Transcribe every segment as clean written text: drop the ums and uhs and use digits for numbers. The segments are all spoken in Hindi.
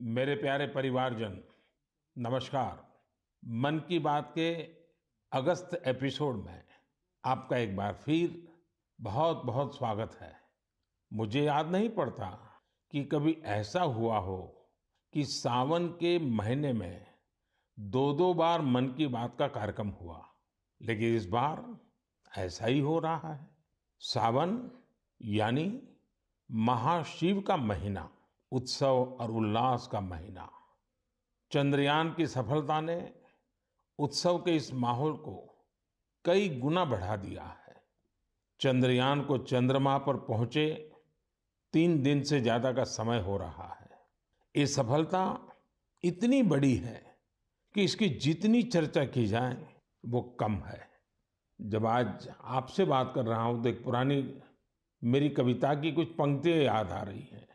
मेरे प्यारे परिवारजन, नमस्कार। मन की बात के अगस्त एपिसोड में आपका एक बार फिर बहुत बहुत स्वागत है। मुझे याद नहीं पड़ता कि कभी ऐसा हुआ हो कि सावन के महीने में दो दो बार मन की बात का कार्यक्रम हुआ, लेकिन इस बार ऐसा ही हो रहा है। सावन यानी महाशिव का महीना, उत्सव और उल्लास का महीना। चंद्रयान की सफलता ने उत्सव के इस माहौल को कई गुना बढ़ा दिया है। चंद्रयान को चंद्रमा पर पहुंचे 3 दिन से ज्यादा का समय हो रहा है। ये सफलता इतनी बड़ी है कि इसकी जितनी चर्चा की जाए वो कम है। जब आज आपसे बात कर रहा हूं तो एक पुरानी मेरी कविता की कुछ पंक्तियां याद आ रही हैं।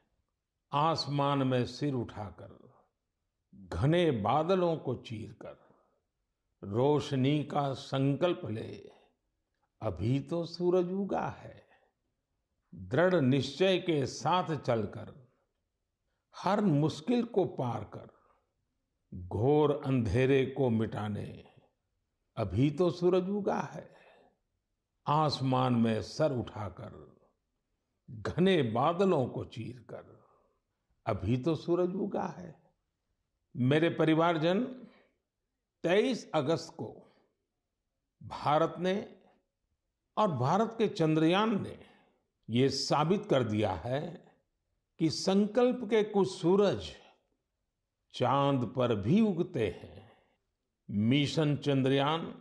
आसमान में सिर उठाकर, घने बादलों को चीरकर, रोशनी का संकल्प ले, अभी तो सूरज उगा है। दृढ़ निश्चय के साथ चलकर, हर मुश्किल को पार कर, घोर अंधेरे को मिटाने, अभी तो सूरज उगा है। आसमान में सर उठाकर, घने बादलों को चीरकर, अभी तो सूरज उगा है। मेरे परिवारजन, 23 अगस्त को भारत ने और भारत के चंद्रयान ने ये साबित कर दिया है कि संकल्प के कुछ सूरज चांद पर भी उगते हैं। मिशन चंद्रयान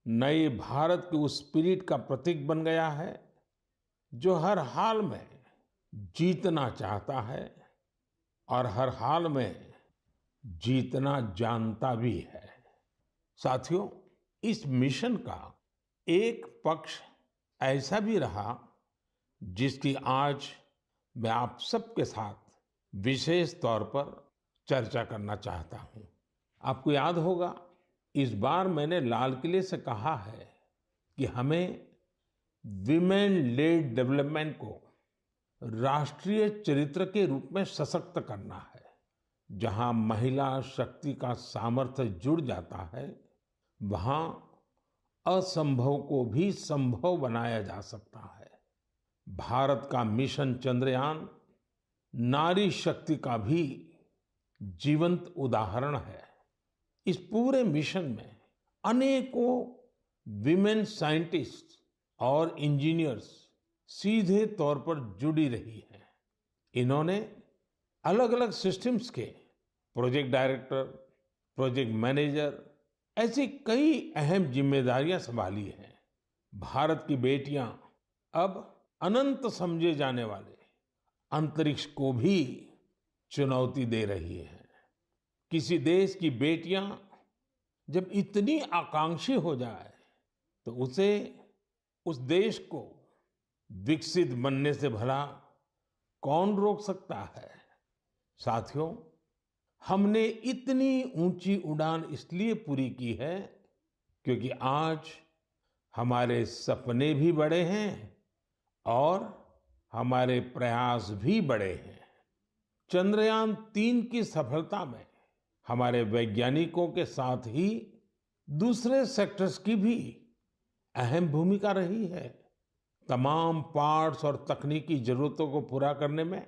नए भारत के उस स्पिरिट का प्रतीक बन गया है जो हर हाल में जीतना चाहता है और हर हाल में जीतना जानता भी है। साथियों, इस मिशन का एक पक्ष ऐसा भी रहा जिसकी आज मैं आप सबके साथ विशेष तौर पर चर्चा करना चाहता हूं। आपको याद होगा, इस बार मैंने लाल किले से कहा है कि हमें विमेन लेड डेवलपमेंट को राष्ट्रीय चरित्र के रूप में सशक्त करना है। जहां महिला शक्ति का सामर्थ्य जुड़ जाता है, वहां असंभव को भी संभव बनाया जा सकता है। भारत का मिशन चंद्रयान नारी शक्ति का भी जीवंत उदाहरण है। इस पूरे मिशन में अनेकों विमेन साइंटिस्ट और इंजीनियर्स सीधे तौर पर जुड़ी रही हैं। इन्होंने अलग अलग सिस्टम्स के प्रोजेक्ट डायरेक्टर, प्रोजेक्ट मैनेजर, ऐसी कई अहम जिम्मेदारियां संभाली हैं। भारत की बेटियां अब अनंत समझे जाने वाले अंतरिक्ष को भी चुनौती दे रही हैं। किसी देश की बेटियां जब इतनी आकांक्षी हो जाए तो उसे, उस देश को विकसित बनने से भला कौन रोक सकता है। साथियों, हमने इतनी ऊंची उड़ान इसलिए पूरी की है क्योंकि आज हमारे सपने भी बड़े हैं और हमारे प्रयास भी बड़े हैं। चंद्रयान 3 की सफलता में हमारे वैज्ञानिकों के साथ ही दूसरे सेक्टर्स की भी अहम भूमिका रही है। तमाम पार्ट्स और तकनीकी जरूरतों को पूरा करने में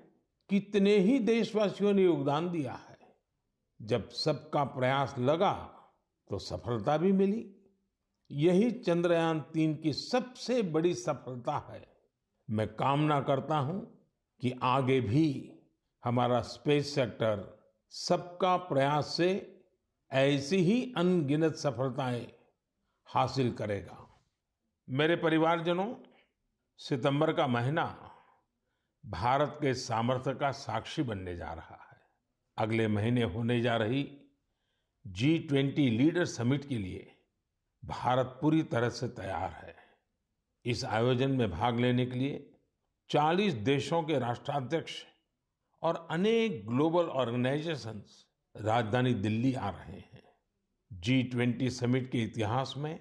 कितने ही देशवासियों ने योगदान दिया है। जब सबका प्रयास लगा तो सफलता भी मिली। यही चंद्रयान 3 की सबसे बड़ी सफलता है। मैं कामना करता हूं कि आगे भी हमारा स्पेस सेक्टर सबका प्रयास से ऐसी ही अनगिनत सफलताएं हासिल करेगा। मेरे परिवारजनों, सितंबर का महीना भारत के सामर्थ्य का साक्षी बनने जा रहा है। अगले महीने होने जा रही G20 लीडर समिट के लिए भारत पूरी तरह से तैयार है। इस आयोजन में भाग लेने के लिए 40 देशों के राष्ट्राध्यक्ष और अनेक ग्लोबल ऑर्गेनाइजेशंस राजधानी दिल्ली आ रहे हैं। G20 समिट के इतिहास में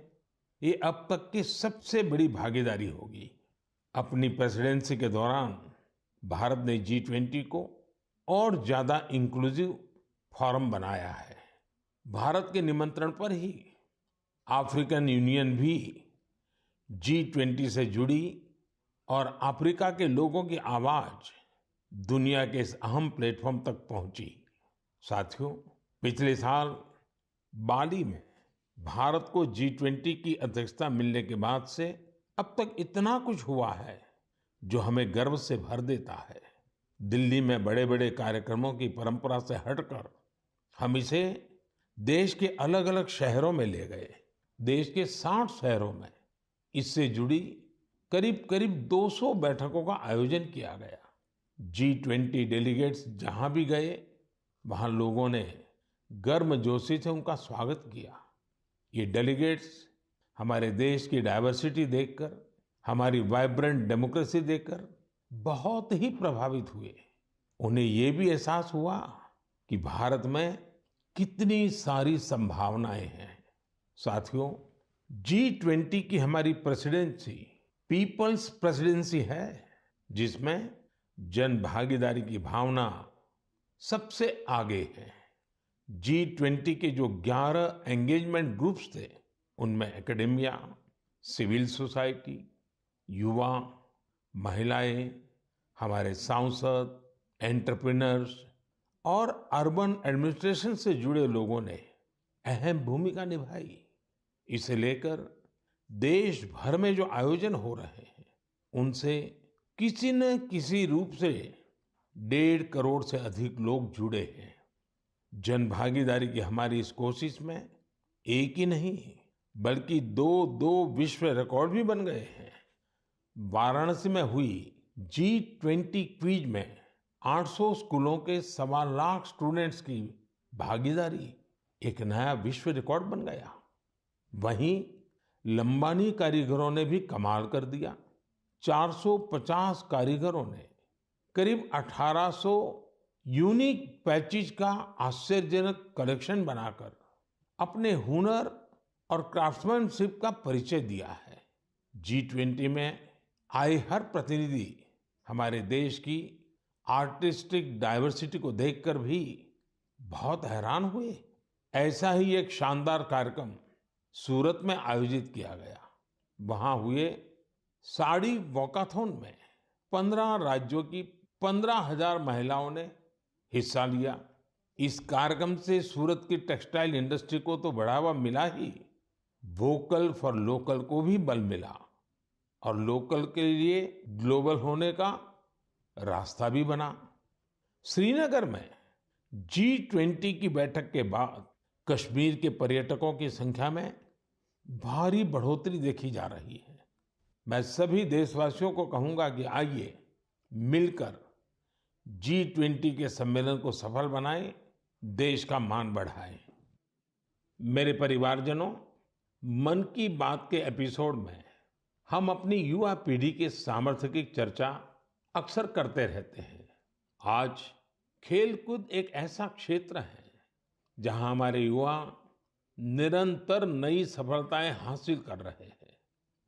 ये अब तक की सबसे बड़ी भागीदारी होगी। अपनी प्रेसिडेंसी के दौरान भारत ने G20 को और ज्यादा इंक्लूसिव फोरम बनाया है। भारत के निमंत्रण पर ही अफ्रीकन यूनियन भी G20 से जुड़ी और अफ्रीका के लोगों की आवाज दुनिया के इस अहम प्लेटफॉर्म तक पहुंची। साथियों, पिछले साल बाली में भारत को G20 की अध्यक्षता मिलने के बाद से अब तक इतना कुछ हुआ है जो हमें गर्व से भर देता है। दिल्ली में बड़े-बड़े कार्यक्रमों की परंपरा से हटकर हम इसे देश के अलग-अलग शहरों में ले गए। देश के 60 शहरों में इससे जुड़ी करीब-करीब 200 बैठकों का आयोजन किया गया। G20 डेलीगेट्स जहां भी गए, वहां लोगों ने गर्मजोशी से उनका स्वागत किया। ये डेलीगेट्स हमारे देश की डाइवर्सिटी देखकर, हमारी वाइब्रेंट डेमोक्रेसी देखकर बहुत ही प्रभावित हुए। उन्हें ये भी एहसास हुआ कि भारत में कितनी सारी संभावनाएं हैं। साथियों, G20 की हमारी प्रेसिडेंसी पीपल्स प्रेसिडेंसी है, जिसमें जन भागीदारी की भावना सबसे आगे है। G20 के जो 11 एंगेजमेंट ग्रुप्स थे, उनमें एकेडेमिया, सिविल सोसाइटी, युवा, महिलाएं, हमारे सांसद, एंटरप्रेन्योर्स और अर्बन एडमिनिस्ट्रेशन से जुड़े लोगों ने अहम भूमिका निभाई। इसे लेकर देश भर में जो आयोजन हो रहे हैं, उनसे किसी न किसी रूप से 1.5 करोड़ से अधिक लोग जुड़े हैं। जन भागीदारी की हमारी इस कोशिश में एक ही नहीं बल्कि दो विश्व रिकॉर्ड भी बन गए हैं। वाराणसी में हुई G20 क्विज में 800 स्कूलों के 1.25 लाख स्टूडेंट्स की भागीदारी एक नया विश्व रिकॉर्ड बन गया। वहीं लंबानी कारीगरों ने भी कमाल कर दिया। 450 कारीगरों ने करीब 1800 यूनिक पैचेज का आश्चर्यजनक कलेक्शन बनाकर अपने हुनर और क्राफ्ट्समैनशिप का परिचय दिया है। G20 में आए हर प्रतिनिधि हमारे देश की आर्टिस्टिक डाइवर्सिटी को देखकर भी बहुत हैरान हुए। ऐसा ही एक शानदार कार्यक्रम सूरत में आयोजित किया गया। वहां हुए साड़ी वॉकाथॉन में 15 राज्यों की 15,000 महिलाओं ने हिस्सा लिया। इस कार्यक्रम से सूरत की टेक्सटाइल इंडस्ट्री को तो बढ़ावा मिला ही, वोकल फॉर लोकल को भी बल मिला और लोकल के लिए ग्लोबल होने का रास्ता भी बना। श्रीनगर में G20 की बैठक के बाद कश्मीर के पर्यटकों की संख्या में भारी बढ़ोतरी देखी जा रही है। मैं सभी देशवासियों को कहूंगा कि आइए मिलकर G20 के सम्मेलन को सफल बनाएं, देश का मान बढ़ाएं। मेरे परिवारजनों, मन की बात के एपिसोड में हम अपनी युवा पीढ़ी के सामर्थ्य की चर्चा अक्सर करते रहते हैं। आज खेलकूद एक ऐसा क्षेत्र है जहां हमारे युवा निरंतर नई सफलताएं हासिल कर रहे हैं।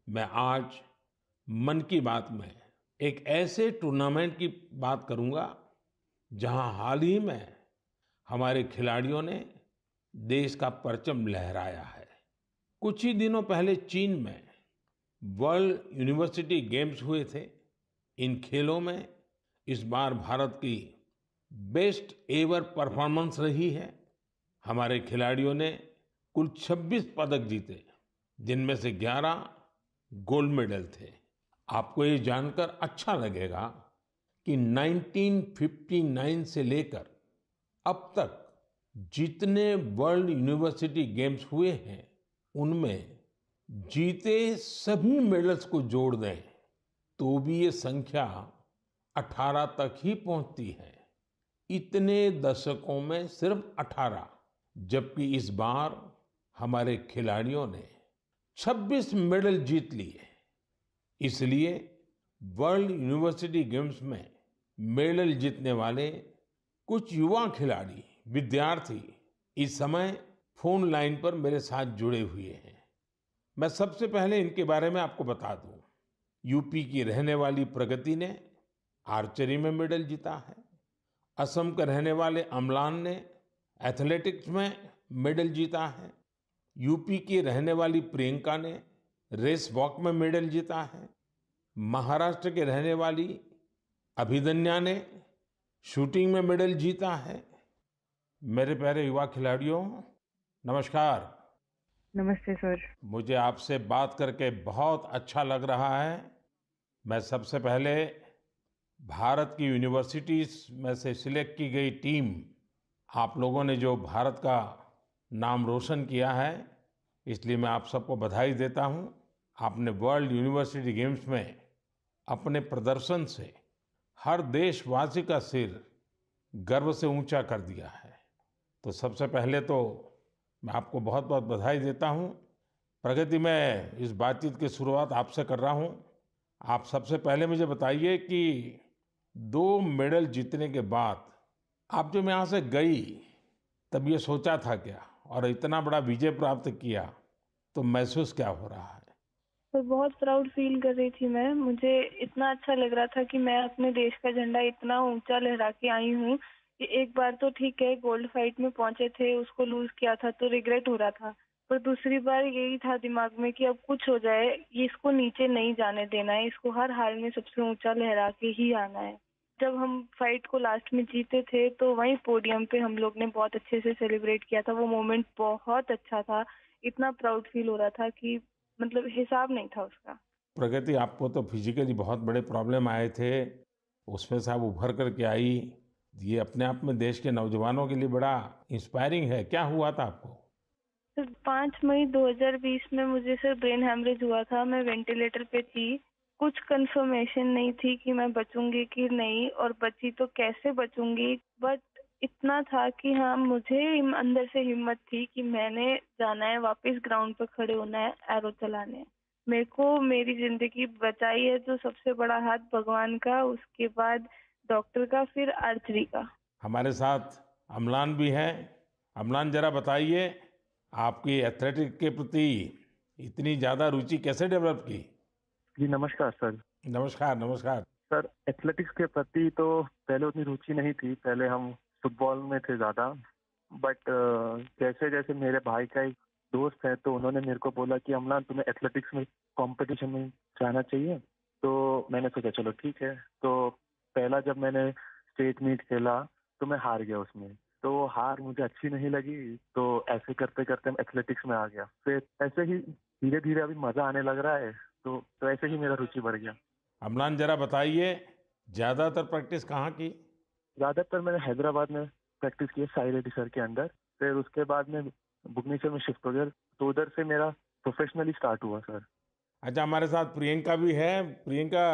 मैं आज मन की बात में एक ऐसे टूर्नामेंट की बात करूंगा जहां हाल ही में हमारे खिलाड़ियों ने देश का परचम लहराया है। कुछ ही दिनों पहले चीन में वर्ल्ड यूनिवर्सिटी गेम्स हुए थे। इन खेलों में इस बार भारत की बेस्ट एवर परफॉर्मेंस रही है। हमारे खिलाड़ियों ने कुल 26 पदक जीते, जिनमें से 11 गोल्ड मेडल थे। आपको ये जानकर अच्छा लगेगा कि 1959 से लेकर अब तक जितने वर्ल्ड यूनिवर्सिटी गेम्स हुए हैं, उनमें जीते सभी मेडल्स को जोड़ दें तो भी ये संख्या 18 तक ही पहुंचती है। इतने दशकों में सिर्फ 18, जबकि इस बार हमारे खिलाड़ियों ने 26 मेडल जीत लिए। इसलिए वर्ल्ड यूनिवर्सिटी गेम्स में मेडल जीतने वाले कुछ युवा खिलाड़ी, विद्यार्थी इस समय फोन लाइन पर मेरे साथ जुड़े हुए हैं। मैं सबसे पहले इनके बारे में आपको बता दूं। यूपी की रहने वाली प्रगति ने आर्चरी में मेडल जीता है असम के रहने वाले अम्लान ने एथलेटिक्स में मेडल जीता है। यूपी की रहने वाली प्रियंका ने रेस वॉक में मेडल जीता है। महाराष्ट्र के रहने वाली अभिदन्या ने शूटिंग में मेडल जीता है। मेरे प्यारे युवा खिलाड़ियों, नमस्कार। नमस्ते सर। मुझे आपसे बात करके बहुत अच्छा लग रहा है। मैं सबसे पहले भारत की यूनिवर्सिटीज में से सिलेक्ट की गई टीम, आप लोगों ने जो भारत का नाम रोशन किया है, इसलिए मैं आप सबको बधाई देता हूं। आपने वर्ल्ड यूनिवर्सिटी गेम्स में अपने प्रदर्शन से हर देशवासी का सिर गर्व से ऊंचा कर दिया है। तो सबसे पहले तो मैं आपको बहुत बहुत बधाई देता हूं। प्रगति, मैं इस बातचीत की शुरुआत आपसे कर रहा हूं। आप सबसे पहले मुझे बताइए कि 2 मेडल जीतने के बाद आप जब यहाँ से गई, तब ये सोचा था क्या, और इतना बड़ा विजय प्राप्त किया तो महसूस क्या हो रहा है? तो बहुत प्राउड फील कर रही थी मैं। मुझे इतना अच्छा लग रहा था कि मैं अपने देश का झंडा इतना ऊंचा लहरा के आई हूँ कि एक बार तो ठीक है गोल्ड फाइट में पहुंचे थे, उसको लूज किया था तो रिग्रेट हो रहा था, पर दूसरी बार यही था दिमाग में कि अब कुछ हो जाए, ये इसको नीचे नहीं जाने देना है, इसको हर हाल में सबसे ऊंचा लहरा के ही आना है। जब हम फाइट को लास्ट में जीते थे तो वहीं पोडियम पे हम लोग ने बहुत अच्छे से सेलिब्रेट किया था। वो मोमेंट बहुत अच्छा था। इतना प्राउड फील हो रहा था कि मतलब हिसाब नहीं था उसका। प्रगति, आपको तो फिजिकली बहुत बड़े प्रॉब्लम आए थे, उसमें से आप उभर करके आई। ये अपने आप में देश के नौजवानों के लिए बड़ा इंस्पायरिंग है। क्या हुआ था आपको? सर 5 मई 2020 में मुझे सर ब्रेन हैमरेज हुआ था। मैं वेंटिलेटर पे थी। कुछ कंफर्मेशन नहीं थी कि मैं बचूंगी कि नहीं, और बची तो कैसे बचूंगी, बट इतना था कि हाँ, मुझे अंदर से हिम्मत थी कि मैंने जाना है, वापस ग्राउंड पर खड़े होना है, एरो चलाने हैं। मेरे को मेरी जिंदगी बचाई है जो सबसे बड़ा हाथ भगवान का, उसके बाद डॉक्टर का, फिर आर्चरी का। हमारे साथ अम्लान भी हैं। अम्लान, जरा बताइए, आपकी एथलेटिक के प्रति इतनी ज्यादा रुचि कैसे डेवलप की? जी नमस्कार सर। नमस्कार, नमस्कार। सर एथलेटिक्स के प्रति तो पहले उतनी रुचि नहीं थी, पहले हम फुटबॉल में थे ज़्यादा। बट जैसे जैसे मेरे भाई का एक दोस्त है तो उन्होंने मेरे को बोला कि अम्लान तुम्हें एथलेटिक्स में कंपटीशन में जाना चाहिए। तो मैंने सोचा चलो ठीक है। तो पहला जब मैंने स्टेट मीट खेला तो मैं हार गया उसमें। तो हार मुझे अच्छी नहीं लगी, तो ऐसे करते करते मैं एथलेटिक्स में आ गया। फिर ऐसे ही धीरे धीरे अभी मज़ा आने लग रहा है, तो ऐसे ही मेरा रुचि बढ़ गया। अम्लान, जरा बताइए, ज्यादातर प्रैक्टिस कहाँ की? ज़्यादातर मैंने हैदराबाद में प्रैक्टिस की है, साई रेड्डी सर के अंडर। फिर उसके बाद में भुवनेश्वर में शिफ्ट हो गया, तो उधर से मेरा प्रोफेशनली स्टार्ट हुआ सर। अच्छा, हमारे साथ प्रियंका भी है। प्रियंका,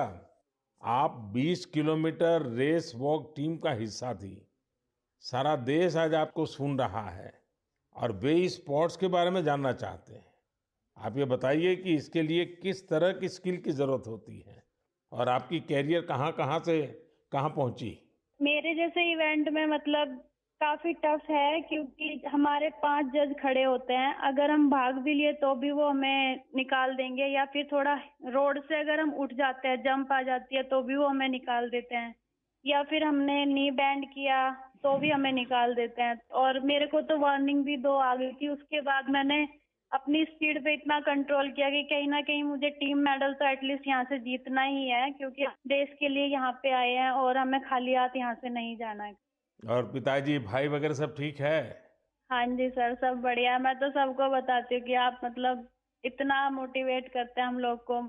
आप 20 किलोमीटर रेस वॉक टीम का हिस्सा थी। सारा देश आज आपको सुन रहा है और वे इस स्पोर्ट्स के बारे में जानना चाहते हैं। आप ये बताइए कि इसके लिए किस तरह की स्किल की जरूरत होती है, और आपकी कैरियर कहाँ कहाँ से कहाँ पहुंची? मेरे जैसे इवेंट में मतलब काफी टफ है, क्योंकि हमारे 5 जज खड़े होते हैं। अगर हम भाग भी लिए तो भी वो हमें निकाल देंगे, या फिर थोड़ा रोड से अगर हम उठ जाते हैं, जंप आ जाती है तो भी वो हमें निकाल देते हैं, या फिर हमने नी बैंड किया तो भी हमें निकाल देते हैं। और मेरे को तो वार्निंग भी 2 आ गई थी। उसके बाद मैंने अपनी स्पीड पे इतना कंट्रोल किया कि कहीं ना कहीं मुझे टीम मेडल तो एटलीस्ट यहाँ से जीतना ही है, क्योंकि हम देश के लिए यहाँ पे आए हैं और हमें खाली हाथ यहाँ से नहीं जाना है। और पिताजी, भाई वगैरह सब ठीक है? हाँ जी सर, सब बढ़िया। मैं तो सबको बताती हूँ कि आप मतलब इतना मोटिवेट करते हैं हम लोग को।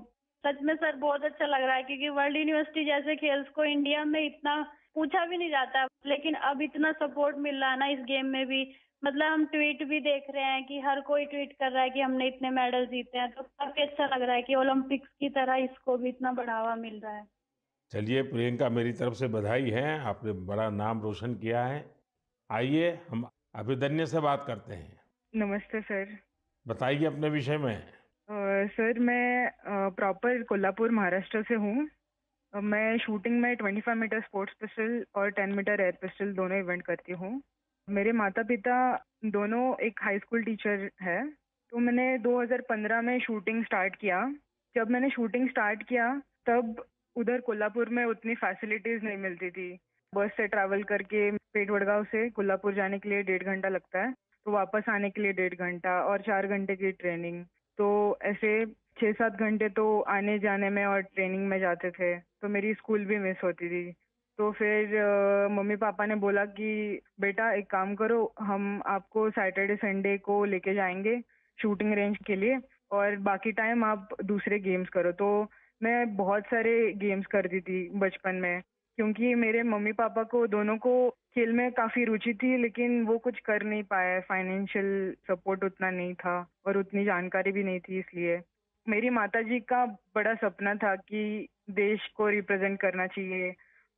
सच में सर बहुत अच्छा लग रहा है, क्योंकि वर्ल्ड यूनिवर्सिटी जैसे खेल्स को इंडिया में इतना पूछा भी नहीं जाता, लेकिन अब इतना सपोर्ट मिल रहा है ना इस गेम में भी। मतलब हम ट्वीट भी देख रहे हैं कि हर कोई ट्वीट कर रहा है कि हमने इतने मेडल जीते हैं, तो काफी अच्छा लग रहा है कि ओलंपिक्स की तरह इसको भी इतना बढ़ावा मिल रहा है। चलिए प्रियंका, मेरी तरफ से बधाई है, आपने बड़ा नाम रोशन किया है। आइए हम अभिदन्य से बात करते हैं। नमस्ते सर। बताइए अपने विषय में। सर मैं प्रॉपर कोल्हापुर महाराष्ट्र से हूँ। मैं शूटिंग में 25 मीटर स्पोर्ट्स पिस्टल और 10 मीटर एयर पिस्टल दोनों इवेंट करती हूँ। मेरे माता पिता दोनों एक हाई स्कूल टीचर है। तो मैंने 2015 में शूटिंग स्टार्ट किया। जब मैंने शूटिंग स्टार्ट किया तब उधर कोल्हापुर में उतनी फैसिलिटीज नहीं मिलती थी। बस से ट्रैवल करके पेट वडगांव से कोल्हापुर जाने के लिए 1.5 घंटा लगता है, तो वापस आने के लिए 1.5 घंटा और 4 घंटे की ट्रेनिंग। तो ऐसे 6-7 घंटे तो आने जाने में और ट्रेनिंग में जाते थे, तो मेरी स्कूल भी मिस होती थी। तो फिर मम्मी पापा ने बोला कि बेटा एक काम करो, हम आपको सैटरडे संडे को लेके जाएंगे शूटिंग रेंज के लिए और बाकी टाइम आप दूसरे गेम्स करो। तो मैं बहुत सारे गेम्स करती थी बचपन में, क्योंकि मेरे मम्मी पापा को दोनों को खेल में काफी रुचि थी, लेकिन वो कुछ कर नहीं पाए, फाइनेंशियल सपोर्ट उतना नहीं था और उतनी जानकारी भी नहीं थी। इसलिए मेरी माताजी का बड़ा सपना था कि देश को रिप्रेजेंट करना चाहिए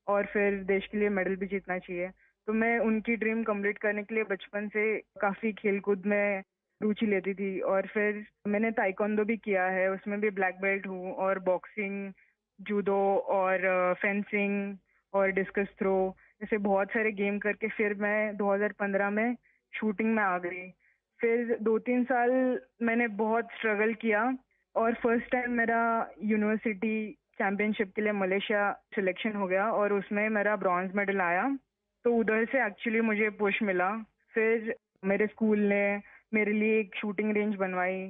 और फिर देश के लिए मेडल भी जीतना चाहिए। तो मैं उनकी ड्रीम कंप्लीट करने के लिए बचपन से काफी खेलकूद में रुचि लेती थी और फिर मैंने ताइक्वांडो भी किया है, उसमें भी ब्लैक बेल्ट हूँ और बॉक्सिंग, जूडो और फेंसिंग और डिस्कस थ्रो, ऐसे बहुत सारे गेम करके फिर मैं 2015 में शूटिंग में आ गई। फिर 2-3 साल मैंने बहुत स्ट्रगल किया और फर्स्ट टाइम मेरा यूनिवर्सिटी चैंपियनशिप के लिए मलेशिया सिलेक्शन हो गया और उसमें मेरा ब्रॉन्ज मेडल आया। तो उधर से एक्चुअली मुझे पुश मिला। फिर मेरे स्कूल ने मेरे लिए एक शूटिंग रेंज बनवाई,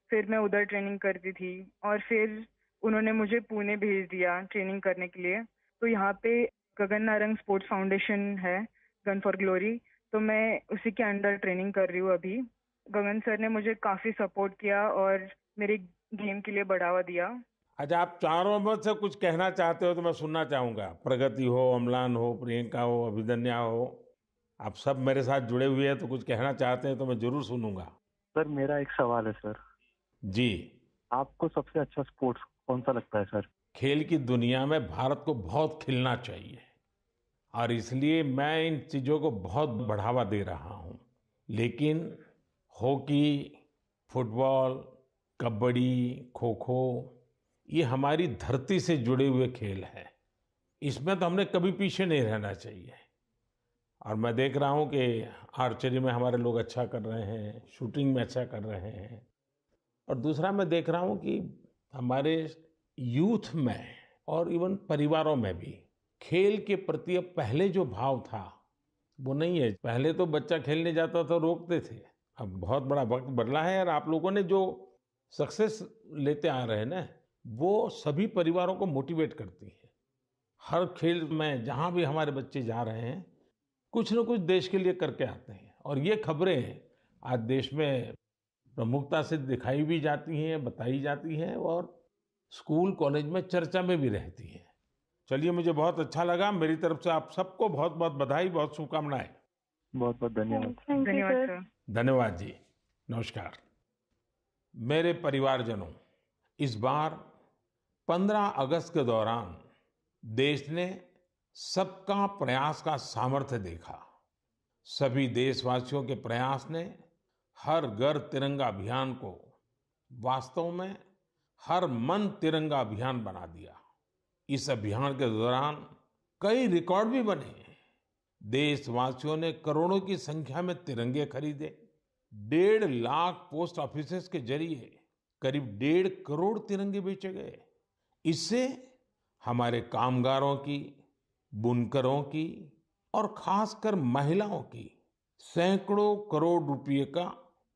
फिर मैं उधर ट्रेनिंग करती थी और फिर उन्होंने मुझे पुणे भेज दिया ट्रेनिंग करने के लिए। तो यहाँ पे गगन नारंग स्पोर्ट्स फाउंडेशन है, गन फॉर ग्लोरी, तो मैं उसी के अंडर ट्रेनिंग कर रही हूँ अभी। गगन सर ने मुझे काफी सपोर्ट किया और मेरे गेम के लिए बढ़ावा दिया। अच्छा, आप चारों में से कुछ कहना चाहते हो तो मैं सुनना चाहूंगा। प्रगति हो, अम्लान हो, प्रियंका हो, अभिदन्या हो, आप सब मेरे साथ जुड़े हुए हैं तो कुछ कहना चाहते हैं तो मैं जरूर सुनूंगा। सर मेरा एक सवाल है सर। जी। आपको सबसे अच्छा स्पोर्ट्स कौन सा लगता है सर? खेल की दुनिया में भारत को बहुत खिलना चाहिए और इसलिए मैं इन चीजों को बहुत बढ़ावा दे रहा हूं। लेकिन हॉकी, फुटबॉल, कबड्डी, खो खो, ये हमारी धरती से जुड़े हुए खेल हैं। इसमें तो हमने कभी पीछे नहीं रहना चाहिए। और मैं देख रहा हूं कि आर्चरी में हमारे लोग अच्छा कर रहे हैं, शूटिंग में अच्छा कर रहे हैं। और दूसरा मैं देख रहा हूं कि हमारे यूथ में और इवन परिवारों में भी खेल के प्रति अब पहले जो भाव था वो नहीं है। पहले तो बच्चा खेलने जाता था रोकते थे, अब बहुत बड़ा वक्त बदला है और आप लोगों ने जो सक्सेस लेते आ रहे हैं ना, वो सभी परिवारों को मोटिवेट करती है। हर खेल में जहां भी हमारे बच्चे जा रहे हैं कुछ न कुछ देश के लिए करके आते हैं और ये खबरें आज देश में प्रमुखता से दिखाई भी जाती हैं, बताई जाती हैं और स्कूल कॉलेज में चर्चा में भी रहती हैं। चलिए, मुझे बहुत अच्छा लगा। मेरी तरफ से आप सबको बहुत बहुत बधाई, बहुत शुभकामनाएं। बहुत बहुत धन्यवाद। थैंक यू धन्यवाद सर। सर। धन्यवाद जी। नमस्कार। मेरे परिवारजनों, इस बार 15 अगस्त के दौरान देश ने सबका प्रयास का सामर्थ्य देखा। सभी देशवासियों के प्रयास ने हर घर तिरंगा अभियान को वास्तव में हर मन तिरंगा अभियान बना दिया। इस अभियान के दौरान कई रिकॉर्ड भी बने। देशवासियों ने करोड़ों की संख्या में तिरंगे खरीदे। 1.5 लाख पोस्ट ऑफिसेस के जरिए करीब 1.5 करोड़ तिरंगे बेचे गए। इससे हमारे कामगारों की, बुनकरों की और खासकर महिलाओं की सैकड़ों करोड़ रुपए का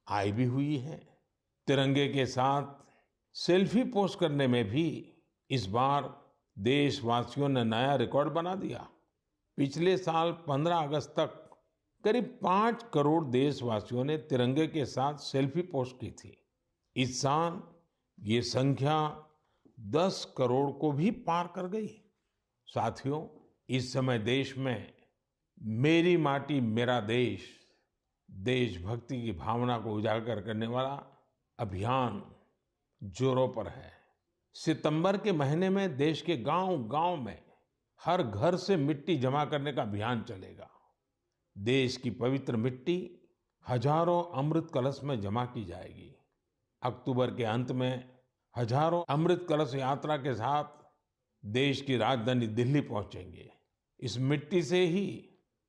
आय भी हुई है। तिरंगे के साथ सेल्फी पोस्ट करने में भी इस बार देशवासियों ने नया रिकॉर्ड बना दिया। पिछले साल 15 अगस्त तक करीब 5 करोड़ देशवासियों ने तिरंगे के साथ सेल्फी पोस्ट की थी। इस साल ये संख्या 10 करोड़ को भी पार कर गई। साथियों, इस समय देश में मेरी माटी मेरा देश, देशभक्ति की भावना को उजागर करने वाला अभियान जोरों पर है। सितंबर के महीने में देश के गांव-गांव में हर घर से मिट्टी जमा करने का अभियान चलेगा। देश की पवित्र मिट्टी हजारों अमृत कलश में जमा की जाएगी। अक्टूबर के अंत में हजारों अमृत कलश यात्रा के साथ देश की राजधानी दिल्ली पहुंचेंगे। इस मिट्टी से ही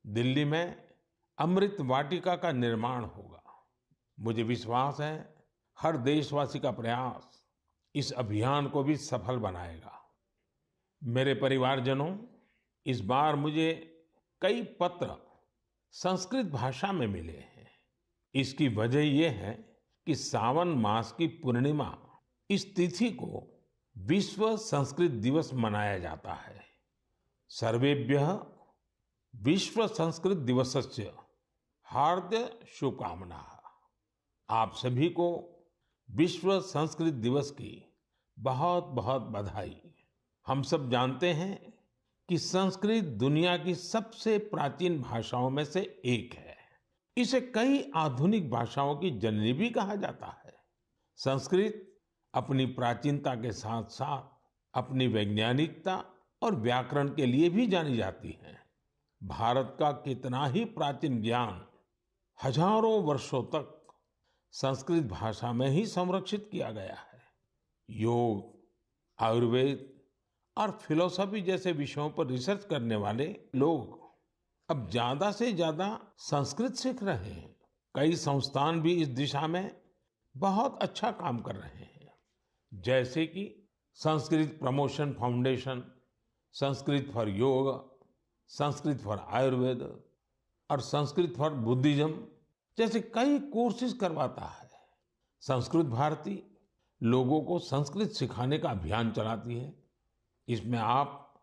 दिल्ली में अमृत वाटिका का निर्माण होगा। मुझे विश्वास है हर देशवासी का प्रयास इस अभियान को भी सफल बनाएगा। मेरे परिवारजनों, इस बार मुझे कई पत्र संस्कृत भाषा में मिले हैं। इसकी वजह ये है कि सावन मास की पूर्णिमा इस तिथि को विश्व संस्कृत दिवस मनाया जाता है। सर्वेभ्यः विश्व संस्कृत दिवसस्य हार्दिक शुभकामनाः। आप सभी को विश्व संस्कृत दिवस की बहुत बहुत बधाई। हम सब जानते हैं कि संस्कृत दुनिया की सबसे प्राचीन भाषाओं में से एक है। इसे कई आधुनिक भाषाओं की जननी भी कहा जाता है। संस्कृत अपनी प्राचीनता के साथ साथ अपनी वैज्ञानिकता और व्याकरण के लिए भी जानी जाती है। भारत का कितना ही प्राचीन ज्ञान हजारों वर्षों तक संस्कृत भाषा में ही संरक्षित किया गया है। योग, आयुर्वेद और फिलॉसफी जैसे विषयों पर रिसर्च करने वाले लोग अब ज्यादा से ज्यादा संस्कृत सीख रहे हैं। कई संस्थान भी इस दिशा में बहुत अच्छा काम कर रहे हैं, जैसे कि Sanskrit promotion foundation, Sanskrit for योग, संस्कृत फॉर आयुर्वेद और संस्कृत फॉर बुद्धिज्म जैसे कई कोर्सेज करवाता है। संस्कृत भारती लोगों को संस्कृत सिखाने का अभियान चलाती है। इसमें आप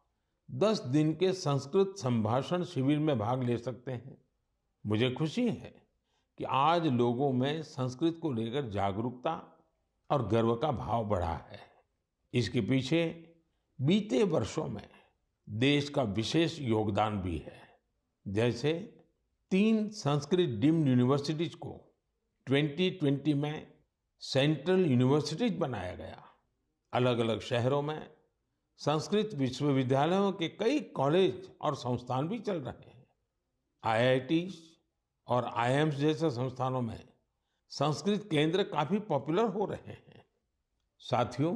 10 दिन के संस्कृत संभाषण शिविर में भाग ले सकते हैं। मुझे खुशी है कि आज लोगों में संस्कृत को लेकर जागरूकता और गर्व का भाव बढ़ा है। इसके पीछे बीते वर्षों में देश का विशेष योगदान भी है। जैसे 3 संस्कृत डीम्ड यूनिवर्सिटीज को 2020 में सेंट्रल यूनिवर्सिटीज बनाया गया। अलग अलग शहरों में संस्कृत विश्वविद्यालयों के कई कॉलेज और संस्थान भी चल रहे हैं। आईआईटीज और आईआईएम्स जैसे संस्थानों में संस्कृत केंद्र काफी पॉपुलर हो रहे हैं। साथियों,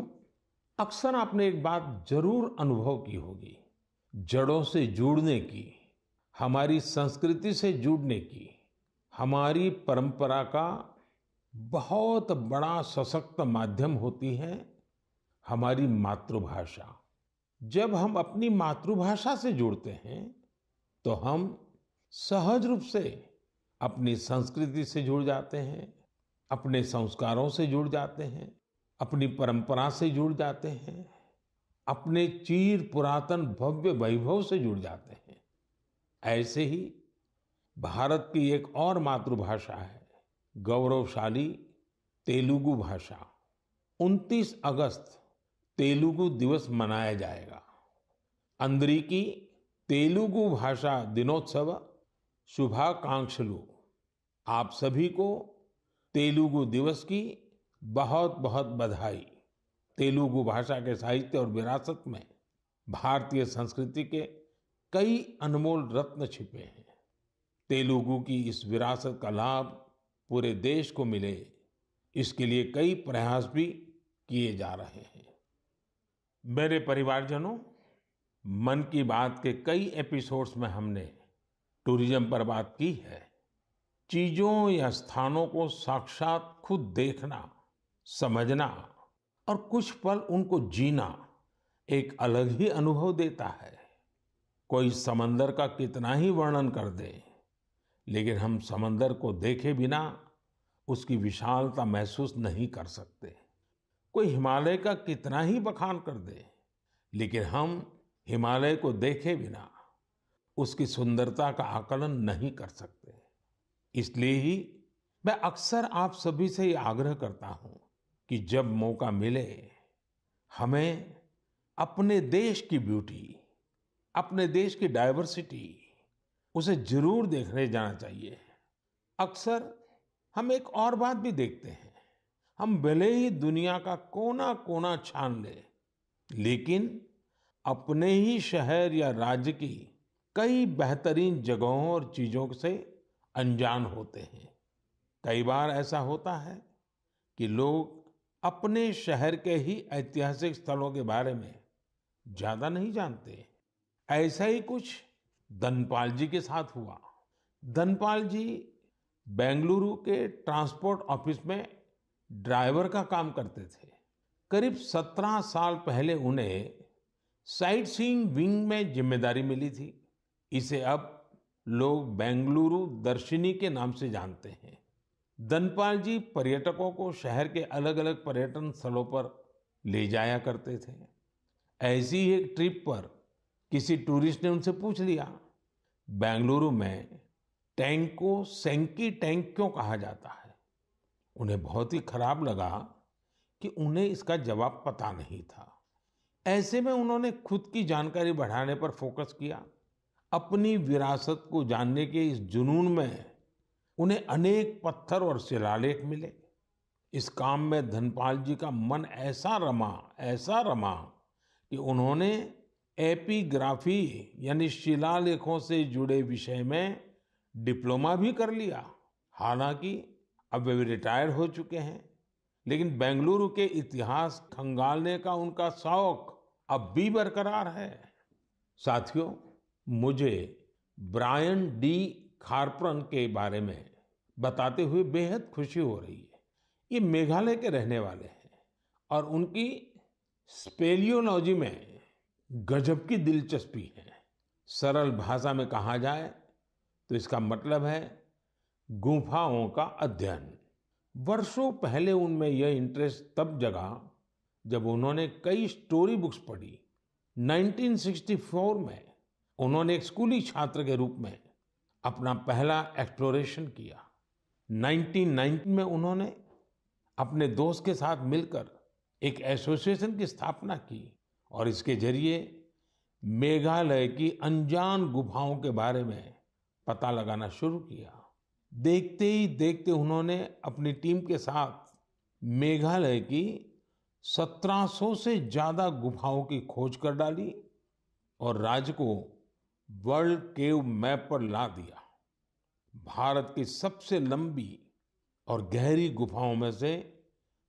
अक्सर आपने एक बात जरूर अनुभव की होगी, जड़ों से जुड़ने की, हमारी संस्कृति से जुड़ने की, हमारी परंपरा का बहुत बड़ा सशक्त माध्यम होती है हमारी मातृभाषा। जब हम अपनी मातृभाषा से जुड़ते हैं तो हम सहज रूप से अपनी संस्कृति से जुड़ जाते हैं, अपने संस्कारों से जुड़ जाते हैं, अपनी परंपरा से जुड़ जाते हैं, अपने चीर पुरातन भव्य वैभव से जुड़ जाते हैं। ऐसे ही भारत की एक और मातृभाषा है, गौरवशाली तेलुगु भाषा। 29 अगस्त तेलुगु दिवस मनाया जाएगा। अंद्रिकी तेलुगु भाषा दिनोत्सव शुभाकांक्षलु। आप सभी को तेलुगु दिवस की बहुत बहुत बधाई। तेलुगु भाषा के साहित्य और विरासत में भारतीय संस्कृति के कई अनमोल रत्न छिपे हैं। तेलुगु की इस विरासत का लाभ पूरे देश को मिले, इसके लिए कई प्रयास भी किए जा रहे हैं। मेरे परिवारजनों, मन की बात के कई एपिसोड्स में हमने टूरिज्म पर बात की है। चीजों या स्थानों को साक्षात खुद देखना, समझना और कुछ पल उनको जीना एक अलग ही अनुभव देता है। कोई समंदर का कितना ही वर्णन कर दे, लेकिन हम समंदर को देखे बिना उसकी विशालता महसूस नहीं कर सकते। कोई हिमालय का कितना ही बखान कर दे, लेकिन हम हिमालय को देखे बिना उसकी सुंदरता का आकलन नहीं कर सकते। इसलिए ही मैं अक्सर आप सभी से ये आग्रह करता हूं कि जब मौका मिले हमें अपने देश की ब्यूटी, अपने देश की डाइवर्सिटी, उसे जरूर देखने जाना चाहिए। अक्सर हम एक और बात भी देखते हैं, हम भले ही दुनिया का कोना कोना छान ले, लेकिन अपने ही शहर या राज्य की कई बेहतरीन जगहों और चीजों से अनजान होते हैं। कई बार ऐसा होता है कि लोग अपने शहर के ही ऐतिहासिक स्थलों के बारे में ज्यादा नहीं जानते। ऐसा ही कुछ धनपाल जी के साथ हुआ। धनपाल जी बेंगलुरु के ट्रांसपोर्ट ऑफिस में ड्राइवर का काम करते थे। करीब 17 साल पहले उन्हें साइट सीइंग विंग में जिम्मेदारी मिली थी। इसे अब लोग बेंगलुरु दर्शिनी के नाम से जानते हैं। धनपाल जी पर्यटकों को शहर के अलग-अलग पर्यटन स्थलों पर ले जाया करते थे। ऐसी ही एक ट्रिप पर किसी टूरिस्ट ने उनसे पूछ लिया, बेंगलुरु में टैंक को सेंकी टैंक क्यों कहा जाता है? उन्हें बहुत ही खराब लगा कि उन्हें इसका जवाब पता नहीं था। ऐसे में उन्होंने खुद की जानकारी बढ़ाने पर फोकस किया। अपनी विरासत को जानने के इस जुनून में उन्हें अनेक पत्थर और शिलालेख मिले। इस काम में धनपाल जी का मन ऐसा रमा कि उन्होंने एपिग्राफी यानी शिलालेखों से जुड़े विषय में डिप्लोमा भी कर लिया। हालांकि अब वे रिटायर हो चुके हैं, लेकिन बेंगलुरु के इतिहास खंगालने का उनका शौक अब भी बरकरार है। साथियों, मुझे ब्रायन डी खारप्रन के बारे में बताते हुए बेहद खुशी हो रही है। ये मेघालय के रहने वाले हैं और उनकी स्पेलियोलॉजी में गजब की दिलचस्पी है। सरल भाषा में कहा जाए तो इसका मतलब है गुफाओं का अध्ययन। वर्षों पहले उनमें यह इंटरेस्ट तब जगा जब उन्होंने कई स्टोरी बुक्स पढ़ी। 1964 में उन्होंने एक स्कूली छात्र के रूप में अपना पहला एक्सप्लोरेशन किया। 1990 में उन्होंने अपने दोस्त के साथ मिलकर एक एसोसिएशन की स्थापना की और इसके जरिए मेघालय की अनजान गुफाओं के बारे में पता लगाना शुरू किया। देखते ही देखते उन्होंने अपनी टीम के साथ मेघालय की 1700 से ज्यादा गुफाओं की खोज कर डाली और राज्य को वर्ल्ड केव मैप पर ला दिया। भारत की सबसे लंबी और गहरी गुफाओं में से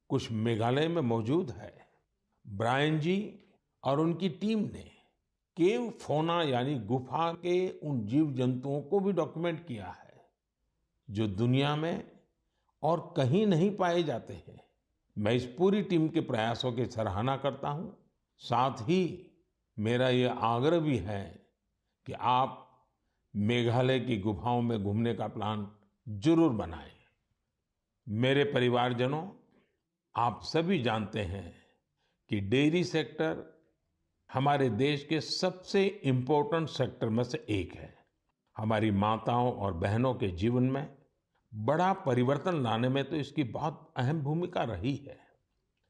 कुछ मेघालय में मौजूद है। ब्रायन जी और उनकी टीम ने केव फौना यानी गुफा के उन जीव जंतुओं को भी डॉक्यूमेंट किया है जो दुनिया में और कहीं नहीं पाए जाते हैं। मैं इस पूरी टीम के प्रयासों की सराहना करता हूं। साथ ही मेरा यह आग्रह भी है कि आप मेघालय की गुफाओं में घूमने का प्लान जरूर बनाएं। मेरे परिवारजनों, आप सभी जानते हैं कि डेयरी सेक्टर हमारे देश के सबसे इम्पोर्टेंट सेक्टर में से एक है। हमारी माताओं और बहनों के जीवन में बड़ा परिवर्तन लाने में तो इसकी बहुत अहम भूमिका रही है।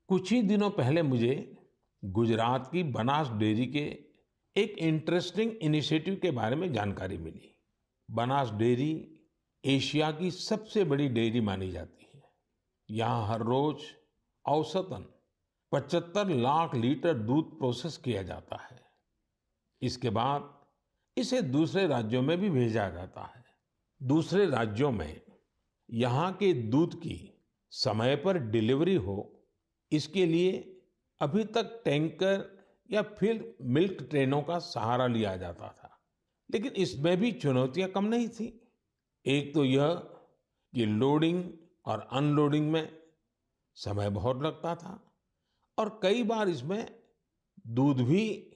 कुछ ही दिनों पहले मुझे गुजरात की बनास डेयरी के एक इंटरेस्टिंग इनिशिएटिव के बारे में जानकारी मिली। बनास डेयरी एशिया की सबसे बड़ी डेयरी मानी जाती है। यहाँ हर रोज औसतन 75 लाख लीटर दूध प्रोसेस किया जाता है। इसके बाद इसे दूसरे राज्यों में भी भेजा जाता है। दूसरे राज्यों में यहाँ के दूध की समय पर डिलीवरी हो, इसके लिए अभी तक टैंकर या फिर मिल्क ट्रेनों का सहारा लिया जाता था। लेकिन इसमें भी चुनौतियां कम नहीं थी। एक तो यह कि लोडिंग और अनलोडिंग में समय बहुत लगता था और कई बार इसमें दूध भी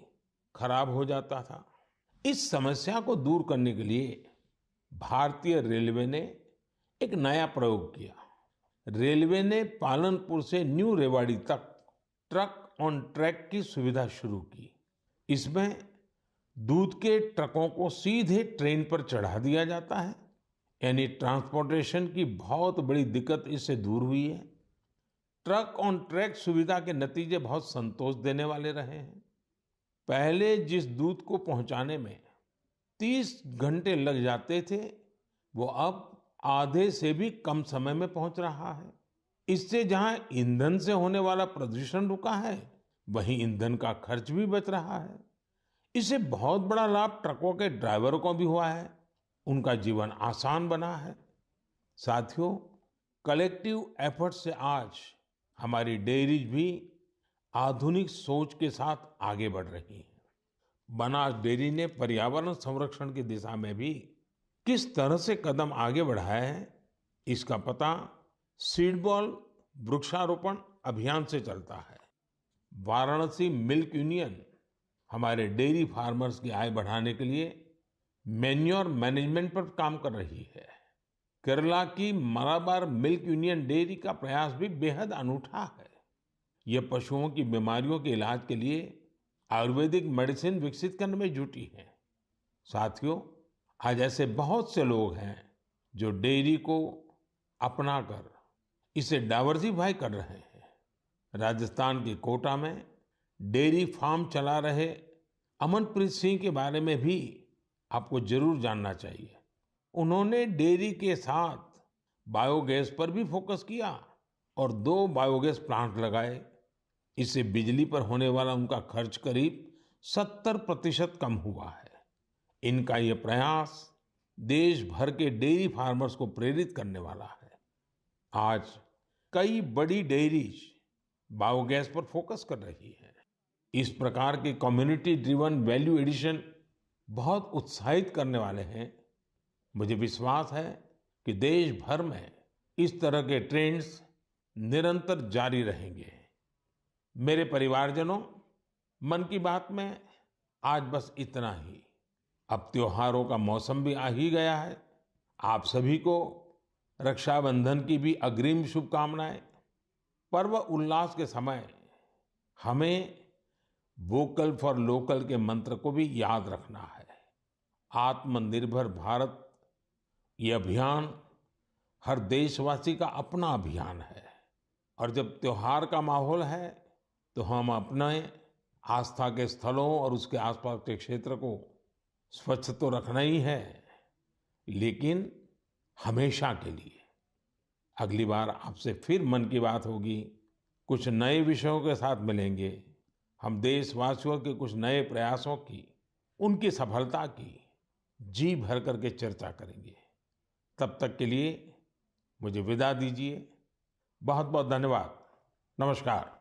खराब हो जाता था। इस समस्या को दूर करने के लिए भारतीय रेलवे ने एक नया प्रयोग किया। रेलवे ने पालनपुर से न्यू रेवाड़ी तक ट्रक ऑन ट्रैक की सुविधा शुरू की। इसमें दूध के ट्रकों को सीधे ट्रेन पर चढ़ा दिया जाता है, यानी ट्रांसपोर्टेशन की बहुत बड़ी दिक्कत इससे दूर हुई है। ट्रक ऑन ट्रैक सुविधा के नतीजे बहुत संतोष देने वाले रहे हैं। पहले जिस दूध को पहुंचाने में 30 घंटे लग जाते थे, वो अब आधे से भी कम समय में पहुंच रहा है। इससे जहां ईंधन से होने वाला प्रदूषण रुका है, वहीं ईंधन का खर्च भी बच रहा है। इससे बहुत बड़ा लाभ ट्रकों के ड्राइवरों को भी हुआ है। उनका जीवन आसान बना है। साथियों, कलेक्टिव एफर्ट से आज हमारी डेयरीज भी आधुनिक सोच के साथ आगे बढ़ रही हैं। बनास डेयरी ने पर्यावरण संरक्षण की दिशा में भी किस तरह से कदम आगे बढ़ाया है, इसका पता सीडबॉल वृक्षारोपण अभियान से चलता है। वाराणसी मिल्क यूनियन हमारे डेयरी फार्मर्स की आय बढ़ाने के लिए मैन्योर मैनेजमेंट पर काम कर रही है। केरला की मलाबार मिल्क यूनियन डेयरी का प्रयास भी बेहद अनूठा है। ये पशुओं की बीमारियों के इलाज के लिए आयुर्वेदिक मेडिसिन विकसित करने में जुटी है। साथियों, आज ऐसे बहुत से लोग हैं जो डेयरी को अपनाकर इसे डाइवर्सिफाई कर रहे हैं। राजस्थान के कोटा में डेयरी फार्म चला रहे अमनप्रीत सिंह के बारे में भी आपको जरूर जानना चाहिए। उन्होंने डेयरी के साथ बायोगैस पर भी फोकस किया और 2 बायोगैस प्लांट लगाए। इससे बिजली पर होने वाला उनका खर्च करीब 70% कम हुआ है। इनका ये प्रयास देश भर के डेयरी फार्मर्स को प्रेरित करने वाला है। आज कई बड़ी डेयरीज बायोगैस पर फोकस कर रही हैं। इस प्रकार के कम्युनिटी ड्रिवन वैल्यू एडिशन बहुत उत्साहित करने वाले हैं। मुझे विश्वास है कि देश भर में इस तरह के ट्रेंड्स निरंतर जारी रहेंगे। मेरे परिवारजनों, मन की बात में आज बस इतना ही। अब त्योहारों का मौसम भी आ ही गया है। आप सभी को रक्षाबंधन की भी अग्रिम शुभकामनाएं। पर्व उल्लास के समय हमें वोकल फॉर लोकल के मंत्र को भी याद रखना है। आत्मनिर्भर भारत ये अभियान हर देशवासी का अपना अभियान है। और जब त्योहार का माहौल है तो हम अपने आस्था के स्थलों और उसके आसपास के क्षेत्र को स्वच्छ तो रखना ही है, लेकिन हमेशा के लिए। अगली बार आपसे फिर मन की बात होगी, कुछ नए विषयों के साथ मिलेंगे। हम देशवासियों के कुछ नए प्रयासों की, उनकी सफलता की जी भर करके चर्चा करेंगे। तब तक के लिए मुझे विदा दीजिए। बहुत बहुत धन्यवाद। नमस्कार।